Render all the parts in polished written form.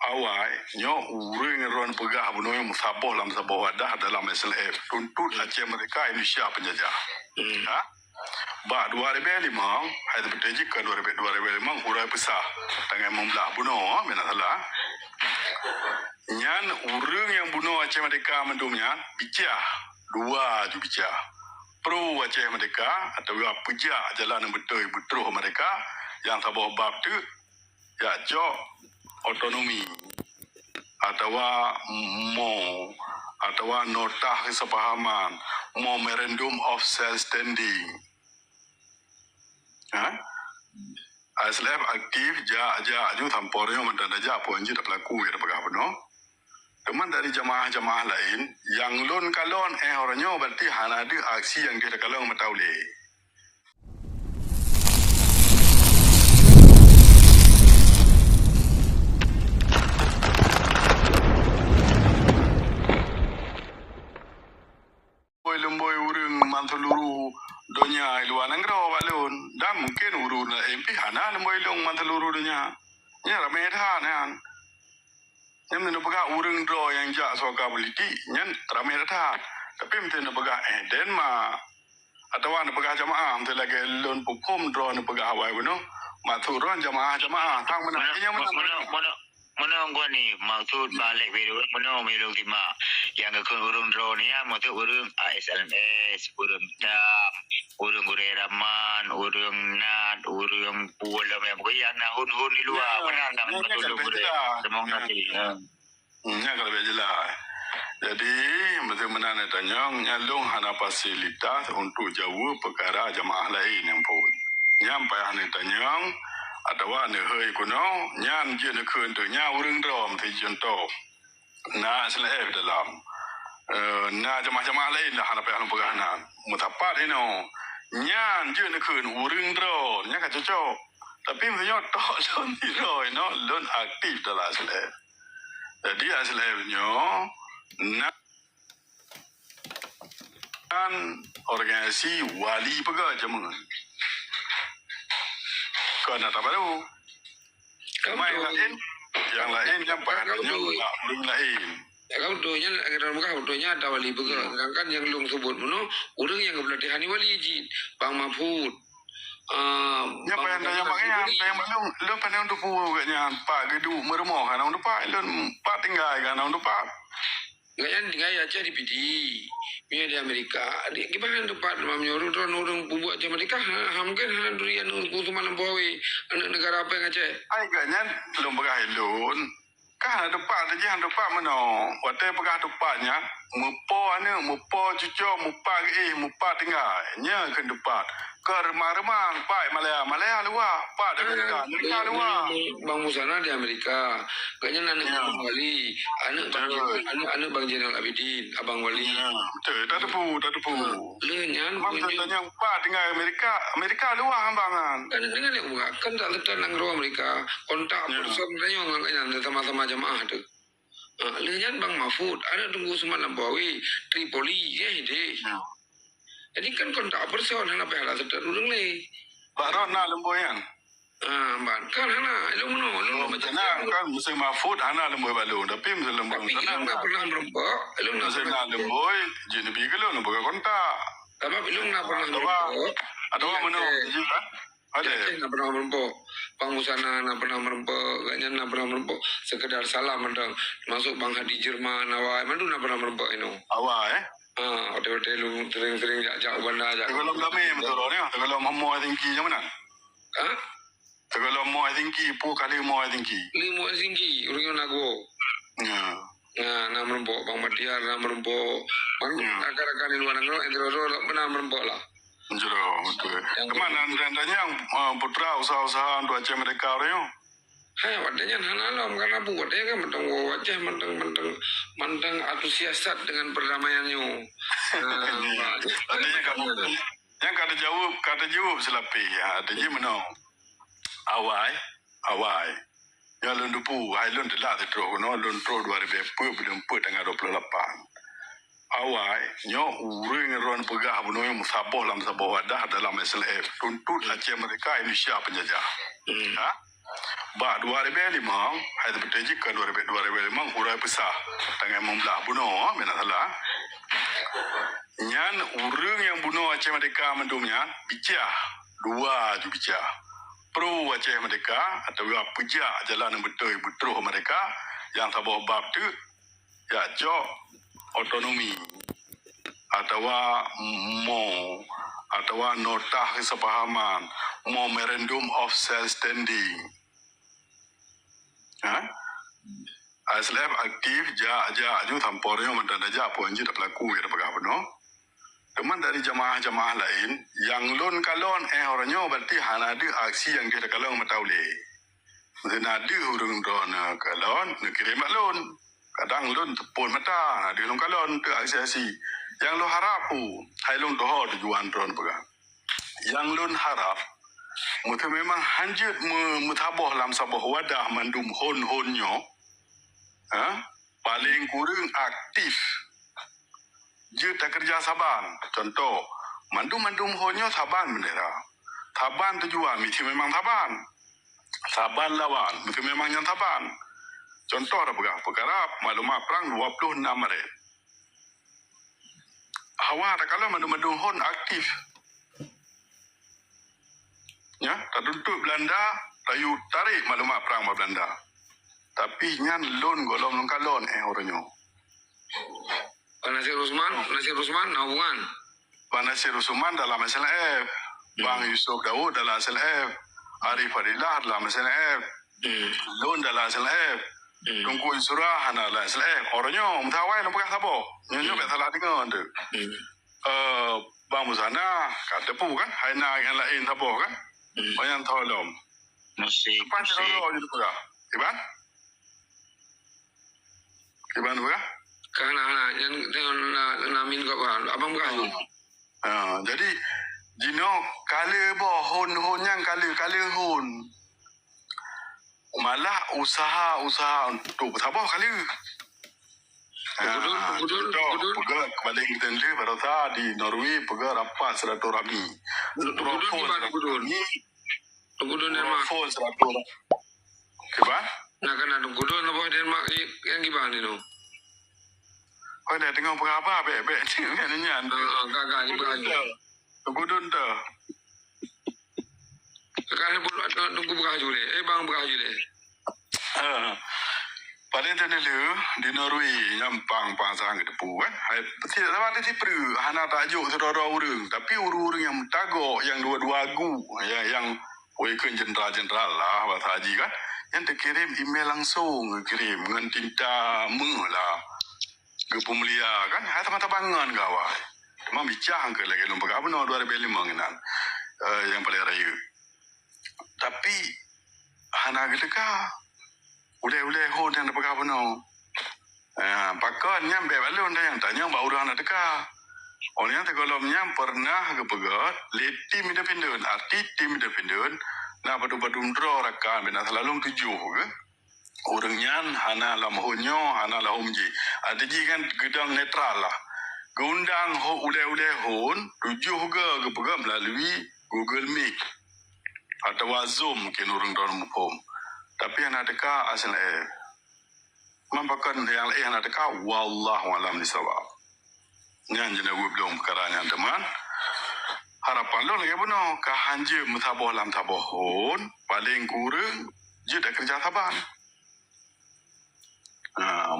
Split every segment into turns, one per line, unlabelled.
awai nyo uring ron pegah buno yang musaboh lam saboh wadah dalam SLF tuntut Aceh mereka Indonesia penjajah. Ha? Ba 2005 hai beteji ke 2005 urai besar tangan membelah buno mena salah. Nyan uring yang buno Aceh mereka mendumnya bijah dua ju bijah. Pro Aceh mereka atau pejak jalan yang betul mereka yang saboh bab tu ya jok otonomi atau nota kesepahaman memorandum of self standing. SLF aktif ju tampornya mendan aja poinji dak pelaku ya dak pegah penuh. Teman dari jamaah-jamaah lain yang lon kalon orangnya berarti hana ada aksi yang dia kalon mataule. Lemboy urang manteluru donya luar negara balun dah mungkin urun MP hana lemboy long manteluru donya nya ramai dah nan yang nak pegang urang draw yang jak soka beliti nya ramai dah tapi mesti nak pegang Denmark atau nak pegang jamaah mesti lagi lon hukum draw nak pegang Hawaii buno maturan jamaah tang mana
mana gua ni maksud balik video mana video lima yang ke urung drone ni ya maksud urung ASLMS urung dam urung Raman urung Nat urung Puala yang yang hun ni luar mana nak betul semua nanti
kalau jelas jadi mesti mana tanya nyalung hana fasilitas untuk jauh perkara jamaah lain yang pun nyampai hana tanya atau ne hơi kuno nyan je ne khun tu nya urang drom thi contoh na SLF dalam na jamaah lain lah hana payah pegahna mutapat ino nyan je ne khun urang dro nya ka cocok tapi mesti tok lon tiro no lon aktif dalam SLF jadi SLF nyo na kan organisasi wali pegah jemaah kena tak baru. Yang lain sampai adanya belum lain.
Kau doanya dalam kau doanya ada wali betul. Sedangkan yang long sebut mana orang yang berlatih hani wali jin, Bang Mahfud.
Nya yang belum pandang tu pu katnya Pak Gedu meremah kan orang Pak Pak tinggal kan orang Pak.
Ganyan tinggal aja di PD. Dia di Amerika. Di gimana tempat mamnya orang buat aja mereka mungkin hanya durian untuk semalam bawa anak negara apa yang aja.
Ai ganyan belum pegah lun. Kah tempat aja tempat mana. Waktu pegah tempatnya mupo cucu mupa tinggal. Nya ke tempat. Ke remang Pak Malaya luar. Pak dah negara luar.
Bang Musana di Amerika. Ganyan anak wali. Anak Bang Jenderal Abidin, Abang Wali.
Betul, tak tepu.
Lenyan,
tanya Pak tinggal Amerika luar hambangan.
Kan tak letak nang Amerika. Kontak person tanya orang sama-sama jamaah tu. Lenyan Bang Mahfud, ada tunggu semalam bawi Tripoli deh. Jadi kan kontak person hana payah letak dulu ni.
Baron nak lemboyan.
Kan hana lu
macam kan musim Mahfud hana lemboy balu tapi musim lemboy
tapi lu nak pernah merempok lu nak
pernah lemboy jenis bikin lu nak kontak
tapi lu nak pernah merempok
ada mana ada
nak pernah merempok Bang Musana nak pernah merempok ganyan nak pernah merempok sekedar salam mandang masuk Bang Hadi Jerman awai mandu nak pernah merempok ino
awai
hotel lu sering-sering jak bandar jak
kalau kami betul ni kalau mau tinggi macam mana kalau mau tinggi, kali mau tinggi.
Lima tinggi, orang yang nago. Nak merempok, Bang Matiar nak merempok. Agak-agak di luar negara, itu benar merempok lah.
Jero, betul. Kemana tandanya yang putra usaha-usaha untuk Aceh mereka orang?
Hai, wadahnya hanalam karena buat dia kan mentang wajah mentang antusiasat dengan perdamaiannya.
Artinya kamu yang kata jawab selapi ya, artinya mana? Awai. Ya lun dupu, hai lun telah teruk, lun teruk 2024 tanggal 28. Awai, nyo urang ron pegah buno yang musaboh lam saboh wadah dalam SLF tuntut Aceh mereka Indonesia penjajah. ba 2005 hai de beteji ka 2005 urai besar tangan membelah bunuh mena salah nyan urang yang bunuh Aceh Merdeka mendumnya bijak dua ju bijak pro Aceh Merdeka atau pejak jalan yang betul mereka yang sabah bab tu ya jok otonomi atau nota kesepahaman memorandum of self standing ASLF aktif ju tampornya mendada ja poinji tak pelaku ya pegah penuh teman dari jamaah-jamaah lain yang lon kalon orangnya berarti hana ada aksi yang kita kalon mataule mungkin ada urang drone kalon nak kirim lon kadang lon tepun mata ada lon kalon tu aksi yang lo harap hai lon doh tujuan drone pegah yang lon harap mungkin memang hanjut mutaboh dalam sabah wadah mandum hon-honyo paling kurang aktif je tak kerja saban contoh mandum honyo saban bendera saban tujuan mesti memang saban lawan mesti memang yang saban contoh dah perkara maklumat perang 26 Maret hawa tak kalau mandum hon aktif ya tak tuntut Belanda tayu tarik maklumat perang Belanda tapi nyan lon golong kalon orangnya
Nasir Usman hubungan
Pak Nasir Usman dalam SLF Bang Yusuf Daud dalam SLF Arif Fadilah dalam SLF Lon dalam SLF Tunggu Surah dalam SLF orangnya mutawai nak pegang siapa nyonya tak salah dengar tu Bang Musana kata pu kan Haina yang lain siapa kan banyak tolong
musik
Iban bukan?
Karena yang namin kau abang bukan.
Jadi Jino kala hon yang kala hon malah usaha untuk apa kala betul pegang kembali kita ni pada di Norway pegang rapat silaturahmi
Gudun Denmark
Kiban?
Nak kena gudun apa Denmark yang gimana ni?
Oh dah tengok berapa bek ni nyan.
Kakak ni berapa?
Gudun tu.
Kakak ni tunggu berapa le? Bang berapa le?
Paling tu di Norway nyampang pasang ke depu kan. Tidak dapat diperi hana tajuk saudara urang tapi urang yang tagok yang dua-dua agu yang Waikan jenderal lah bahasa haji kan yang terkirim email langsung kirim dengan tinta lah ke pemulia kan hai mata bangan kawan cuma bincang ke lagi lomba apa no 2005 nginan yang paling raya tapi hana gedeka udah hon yang dapat apa no pakon nyampe balon dah yang tanya bau orang nak deka orang yang tergolongnya pernah ke pegat tim independen arti tim independen na badu-badu draw rakan bina selalu tujuh ke orangnya hana lamhonyo hana lahumji ada ji kan gedang netral lah keundang uleh hon tujuh ke pegat melalui Google Meet atau Zoom mungkin orang dalam mupom tapi hana deka asal mampakan yang lain hana deka wallahu alam bisawab nyan jena belum perkaranya teman harapan lo lagi puno kahanje mutaboh lam tabohon paling kurang je dah kerja saban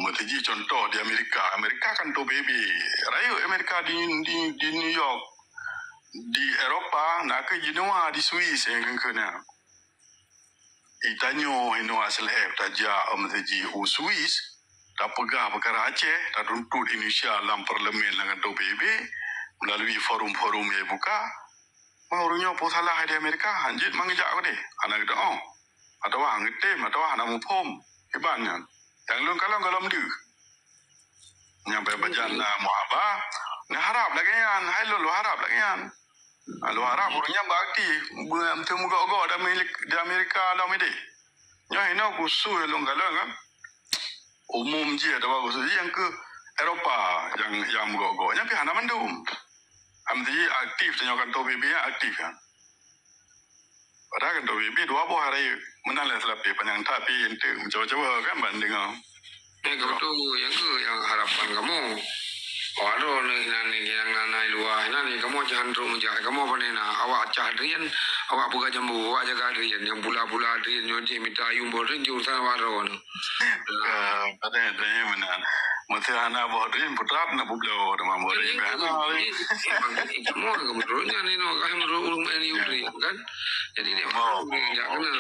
mutiji contoh di Amerika kan tu baby rayu Amerika di New York di Eropah nak ke Genoa di Swiss yang kena itanyo ino asal taja mutiji Swiss tak pegah perkara Aceh, tak tuntut Indonesia dalam parlimen dengan PBB melalui forum-forum yang buka. Orangnya pun salah di Amerika, hanjit mengejak ke dia. Anak kita, atau orang ngetim, atau anak mupom. Hebatnya. Yang lu kalau dia. Nyampe bajan muhabah, ni harap lagi yan. Hai lu harap lagi yan. Lu harap orangnya bakti. Bertemu gok-gok di Amerika dalam ini. Ya, ini aku suruh lu kalau kan. Umum je ada bagus yang ke Eropah yang gok-gok nyampe hana mandum amdi aktif tanyakan to BB aktif kan padahal kan to BB dua buah hari menang lah selapi panjang tapi ente mencoba-coba kan banding
yang ke yang harapan kamu. Waduh nih yang nanai luar nih kamu jangan terus menjaga kamu apa nih awak cahrian awak buka jambu awak jaga harian yang pula harian nyonci minta ayum borin jurusan waduh
pada mana mesti anak borin putrap nak bublo dengan borin kan
semua kemudiannya nih no kah menurut ini uri kan jadi dia ya kena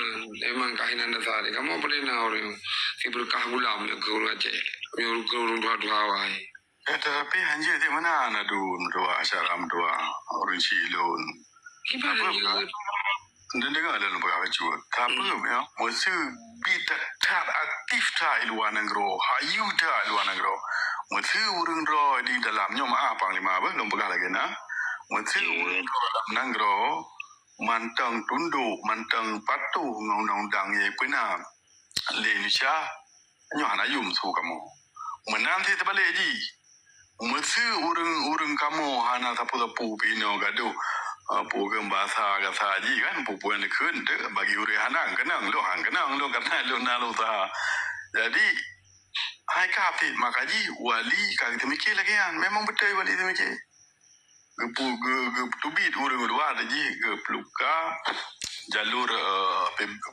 emang kahinan dasar kamu apa nih orang si berkah gulam yang ke urut Aceh yang ke urut dua wai.
Tapi hanya di mana nak dua syaram dua orang silon.
Gimana je?
Dan dengar dalam perkara cuba. Tapi ya, mesti tak aktif tak luar negara, hayu tak luar negara. Mesti orang roh di dalamnya apa panglima apa belum pegang lagi na. Mesti orang dalam negara mantang tunduk, mantang patuh undang-undang yang benar. Indonesia, nyohana yum su kamu. Menanti terbalik je. Mesti urang kamu hana tapu pino gaduh program bahasa haji kan pupuan dekeun bagi urang hanang kenang lo karena lo nalu ta jadi hai kapit makaji wali kag temikir lagi kan memang betul wali temikir tubit urang luar ji peluka jalur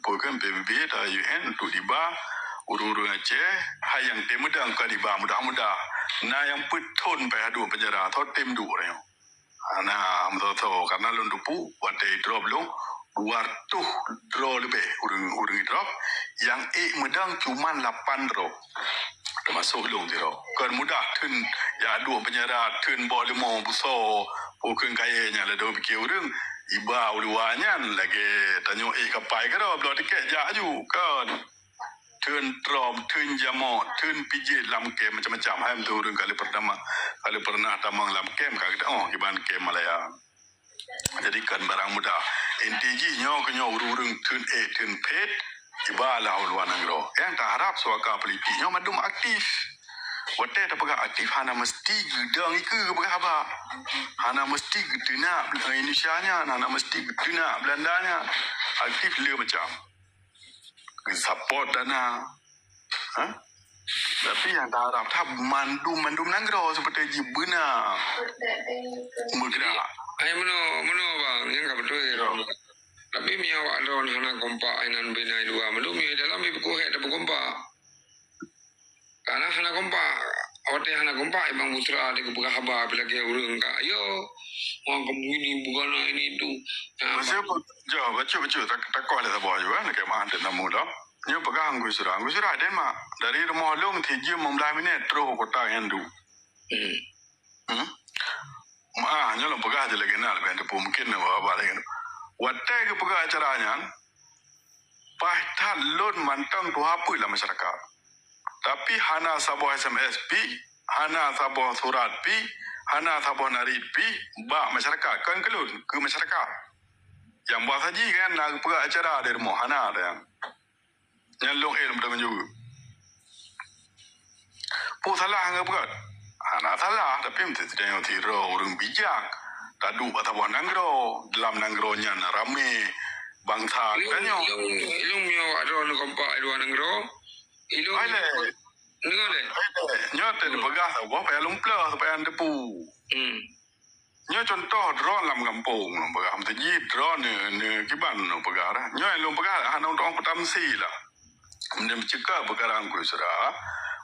program PBB da UN tu diba urang Aceh hayang temudang ka diba mudah-mudah na yang petun pe adu penjara thot tim du re ana am to karena lun dupu wate drop lu 200 draw lebih urang drop yang medang cuma 8 draw termasuk lu tiro kan mudah tun ya dua penjara tun bo lemo buso pokon kayanya la do pikir urang iba uluanya lagi tanyo kapai ka do blo tiket ja ju kan turn drum, turn jamo, turn pijit lam kem macam-macam. Hai tu orang kali pernah tamang lam kem kata iban kem Malaya. Jadi kan barang mudah. NTG nyo urung turn turn pet ibala ulwan angro. Yang tak harap suaka peliti nyo madum aktif. Wate tak pegak aktif hana mesti gedang ke pegak apa. Hana mesti gedena Indonesia-nya, hana mesti gedena Belandanya. Aktif dia macam support dana, tapi yang tak harap tak mandum nanggro seperti jibuna, muda.
Ayah mana bang, yang kau betul. Tapi miaw alon hana kompak ainan binai dua, melu miaw dalam ibu kuhet dapat kompak. Karena hana kompak, awak hana kompak emang musra di kebuka haba bila dia urung kak, yo, orang kamu ini bukan ini itu.
Macam jauh baca tak kau ada sebuah juga, nak kemana dan namu dah. Nyo pegang Gusra ada mak dari rumah long tiji membelah minit terus kota Hindu. Nyo lo pegang je lagi nak ben tu mungkin apa lagi. Watai ke pegang acaranya. Pahtan lon mantang tu apa lah masyarakat. Tapi hana sabuh SMS pi, hana sabuh surat pi, hana sabuh narid pi, ba masyarakat kan kelun ke masyarakat. Yang buat haji kan nak pegang acara dari rumah hana ada yang yang long ilmu dengan juga. Pun salah enggak bukan? Anak salah tapi mesti tidak yang tiro orang bijak. Tadu ataupun nanggro dalam nanggronya rame bangsa katanya.
Ilung miaw ada orang kompak dua nanggro. Ilung. Dengar le.
Nyata di pegah apa payah lumplah supaya anda pu. Nyo contoh drone lam kampung, pegah mesti drone ni kiban pegah dah. Nyo ilung pegah hana untuk pertamsi lah. Kemudian bercakap perkara angku surah.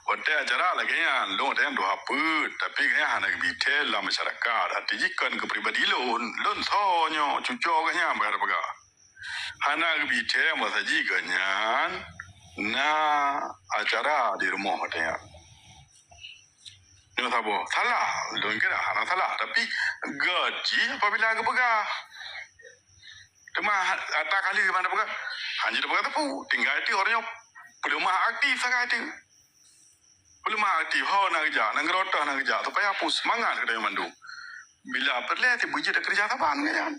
Waktu acara lagi yang lo ada yang dua apa, tapi yang hanya detail dalam masyarakat. Hati jikan kepribadi lo sonyo cucu kanya berapa? Hanya detail masa jikanya na acara di rumah katanya. Ni tahu salah, lo kira hanya salah, tapi gaji apabila ke pegah. Cuma atas kali mana pegah, hanya dia pegah tu tinggal itu orangnya belum aktif sangat itu. Belum aktif, nak kerja supaya apa semangat kita yang mandu. Bila perlu tu bujuk dah kerja tapan kan.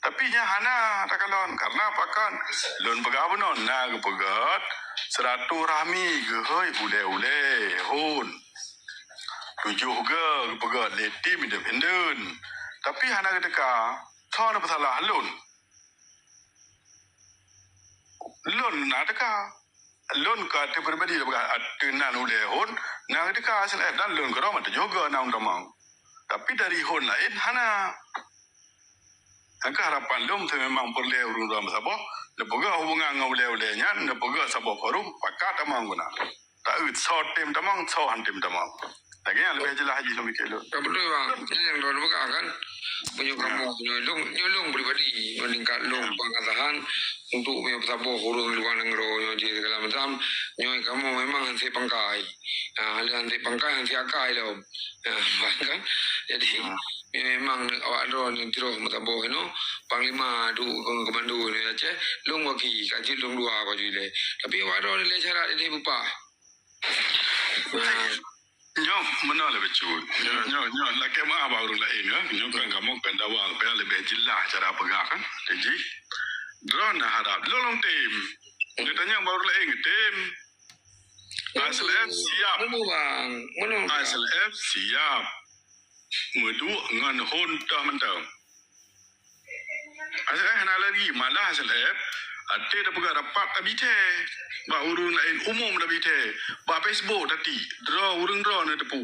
Tapi nya hana tak kalon karena apa kan? Lon pegah pun nak pegat seratus rahmi ke hoi ule hun. Tujuh ke pegat letim independen. Tapi hana ketika thon apa salah lon. lon na ta ka lon ka te pribadi da ga atun na nu le hon na ta ka asal dan lon ko ma ta joga na undang mau tapi dari hon lain hana angka harapan lom tu memang perlu urung dalam sabo lepoga hubungan ngau le nya lepoga sabo korum pakat amang guna tak short time tamang short time tamang lagi yang lebih jelas haji lom ikelo
betul bang ini yang dua buka kan punya kamu nyolong pribadi meningkat long pengasahan untuk punya sabo hurung luar negara di segala macam nyoi kamu memang hansi pangkai hansi pangkai hansi akai lo kan jadi memang awak ada yang tiroh mataboh no panglima du komando ni Aceh long waki kaji long dua ko jile tapi awak ada le syarat ini bupa
nyo mana lebih cut nyo la ke ma ba urung lain nyo kan kamu kan dawa be lebih jelas cara pegang kan jadi drone harap lolong tim ditanya baru lain tim ASLF siap
bang mana
ASLF siap mudu ngan hon dah mentang ASLF hana lagi malah ASLF ate dah pegang rapat abite ba urung lain umum dah bite ba Facebook tadi draw urung draw na tepu